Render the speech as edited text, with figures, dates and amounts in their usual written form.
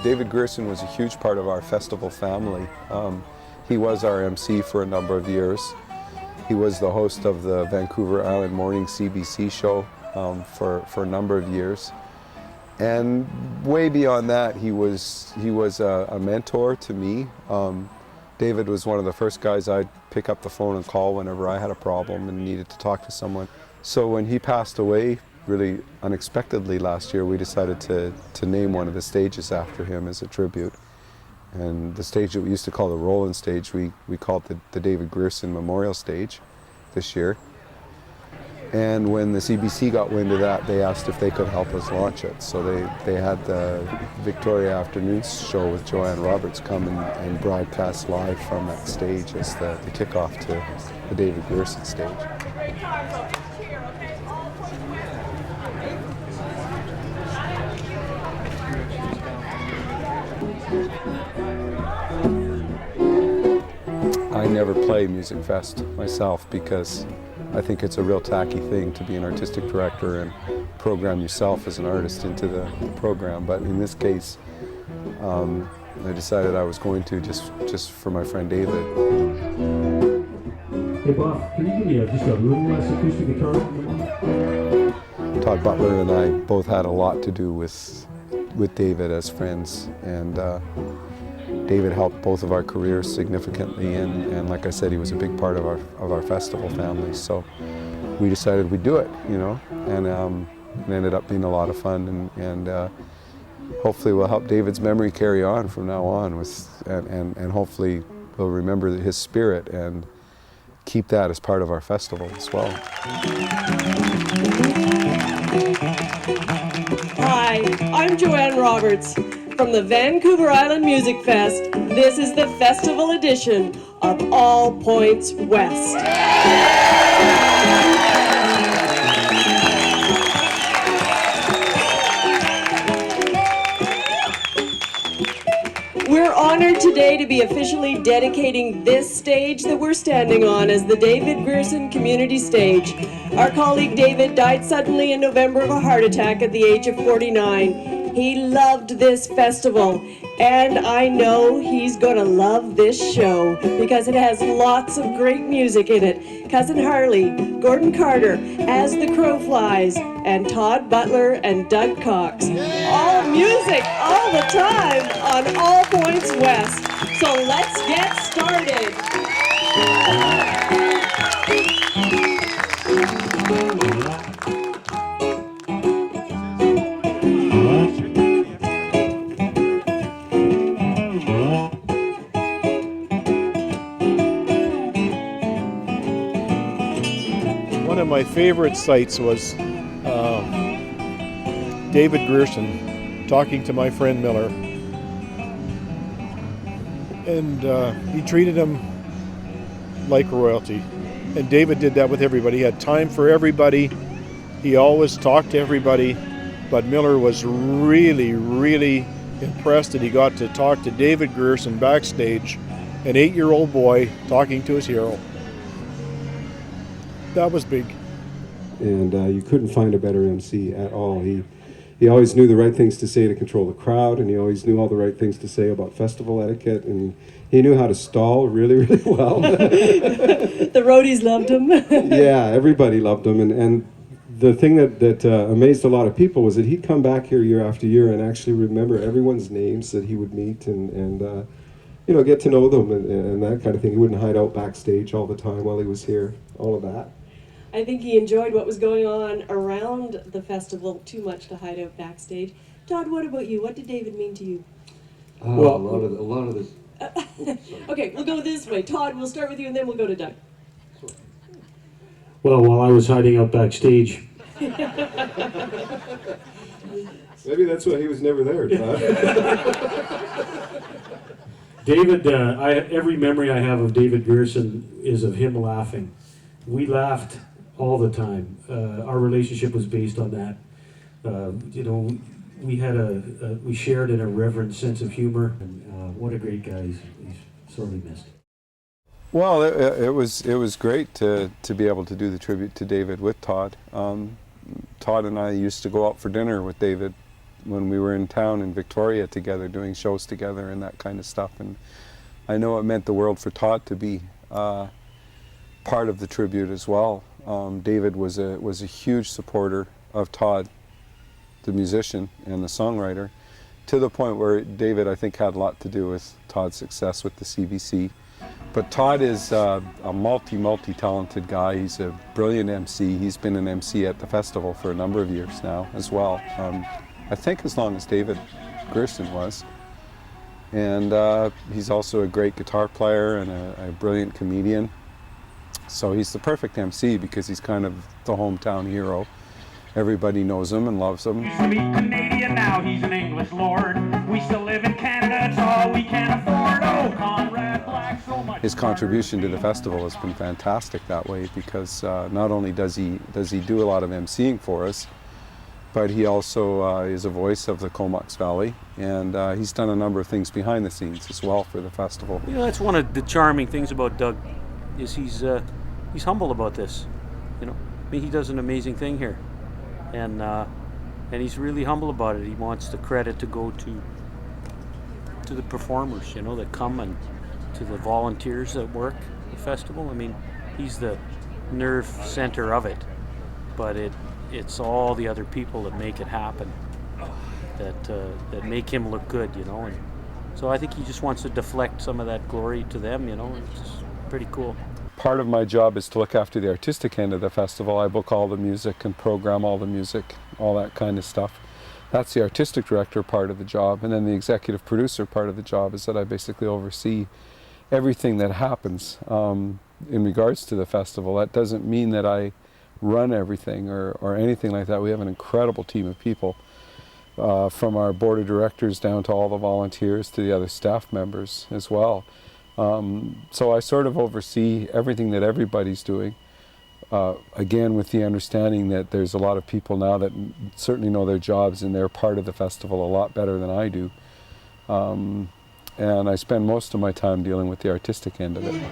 David Grierson was a huge part of our festival family. He was our MC for a number of years. He was the host of the Vancouver Island morning CBC show for a number of years. And way beyond that, he was a mentor to me. David was one of the first guys I'd pick up the phone and call whenever I had a problem and needed to talk to someone. So when he passed away, really unexpectedly last year, we decided to name one of the stages after him as a tribute. And the stage that we used to call the Roland stage, we called the David Grierson Memorial Stage this year. And when the CBC got wind of that, they asked if they could help us launch it. So they had the Victoria Afternoon show with Joanne Roberts come and broadcast live from that stage as the kickoff to the David Grierson stage. I never play MusicFest myself because I think it's a real tacky thing to be an artistic director and program yourself as an artist into the program. But in this case, I decided I was going to just for my friend David. Hey Bob, can you give me just a little less acoustic guitar? Todd Butler and I both had a lot to do with David as friends, and David helped both of our careers significantly, and like I said, he was a big part of our festival family. So we decided we'd do it, you know, and it ended up being a lot of fun, and hopefully we'll help David's memory carry on from now on, and hopefully we'll remember his spirit and keep that as part of our festival as well. Hi, I'm Joanne Roberts. From the Vancouver Island Music Fest, this is the festival edition of All Points West. We're honored today to be officially dedicating this stage that we're standing on as the David Grierson Community Stage. Our colleague David died suddenly in November of a heart attack at the age of 49. He loved this festival, and I know he's going to love this show because it has lots of great music in it. Cousin Harley, Gordon Carter, As the Crow Flies, and Todd Butler and Doug Cox. All music, all the time, on All Points West. So let's get started. One of my favorite sights was David Grierson talking to my friend Miller, and he treated him like royalty, and David did that with everybody. He had time for everybody. He always talked to everybody, but Miller was really, really impressed that he got to talk to David Grierson backstage, an 8-year-old boy talking to his hero. That was big. And you couldn't find a better MC at all. He always knew the right things to say to control the crowd, and he always knew all the right things to say about festival etiquette, and he knew how to stall really, really well. The roadies loved him. Yeah, everybody loved him, and the thing that amazed a lot of people was that he'd come back here year after year and actually remember everyone's names that he would meet, and you know, get to know them and that kind of thing. He wouldn't hide out backstage all the time while he was here, all of that. I think he enjoyed what was going on around the festival too much to hide out backstage. Todd, what about you? What did David mean to you? Well, a lot of this. Okay, we'll go this way. Todd, we'll start with you and then we'll go to Doug. Well, while I was hiding out backstage. Maybe that's why he was never there, David, every memory I have of David Grierson is of him laughing. We laughed all the time. Our relationship was based on that. You know, we shared an irreverent sense of humor. And what a great guy! He's sorely missed. Well, it was great to be able to do the tribute to David with Todd. Todd and I used to go out for dinner with David when we were in town in Victoria together, doing shows together and that kind of stuff. And I know it meant the world for Todd to be part of the tribute as well. David was a huge supporter of Todd, the musician and the songwriter, to the point where David, I think, had a lot to do with Todd's success with the CBC. But Todd is a multi-talented guy. He's a brilliant MC. He's been an MC at the festival for a number of years now as well. I think as long as David Grierson was. And he's also a great guitar player and a brilliant comedian. So he's the perfect MC because he's kind of the hometown hero. Everybody knows him and loves him. Used to be Canadian, now he's an English lord. We still live in Canada, it's all we can afford. Oh, Conrad Black, so much. His contribution to the festival has been fantastic that way because not only does he do a lot of MCing for us, but he also is a voice of the Comox Valley, and he's done a number of things behind the scenes as well for the festival. You know, that's one of the charming things about Doug, is he's humble about this. You know, I mean, he does an amazing thing here, and he's really humble about it. He wants the credit to go to the performers, you know, that come, and to the volunteers that work the festival. I mean, he's the nerve center of it, but it's all the other people that make it happen, that make him look good, you know. And so I think he just wants to deflect some of that glory to them, you know. It's pretty cool. Part of my job is to look after the artistic end of the festival. I book all the music and program all the music, all that kind of stuff. That's the artistic director part of the job. And then the executive producer part of the job is that I basically oversee everything that happens in regards to the festival. That doesn't mean that I run everything or anything like that. We have an incredible team of people, from our board of directors down to all the volunteers to the other staff members as well. So I sort of oversee everything that everybody's doing, again with the understanding that there's a lot of people now that certainly know their jobs and they're part of the festival a lot better than I do. And I spend most of my time dealing with the artistic end of it.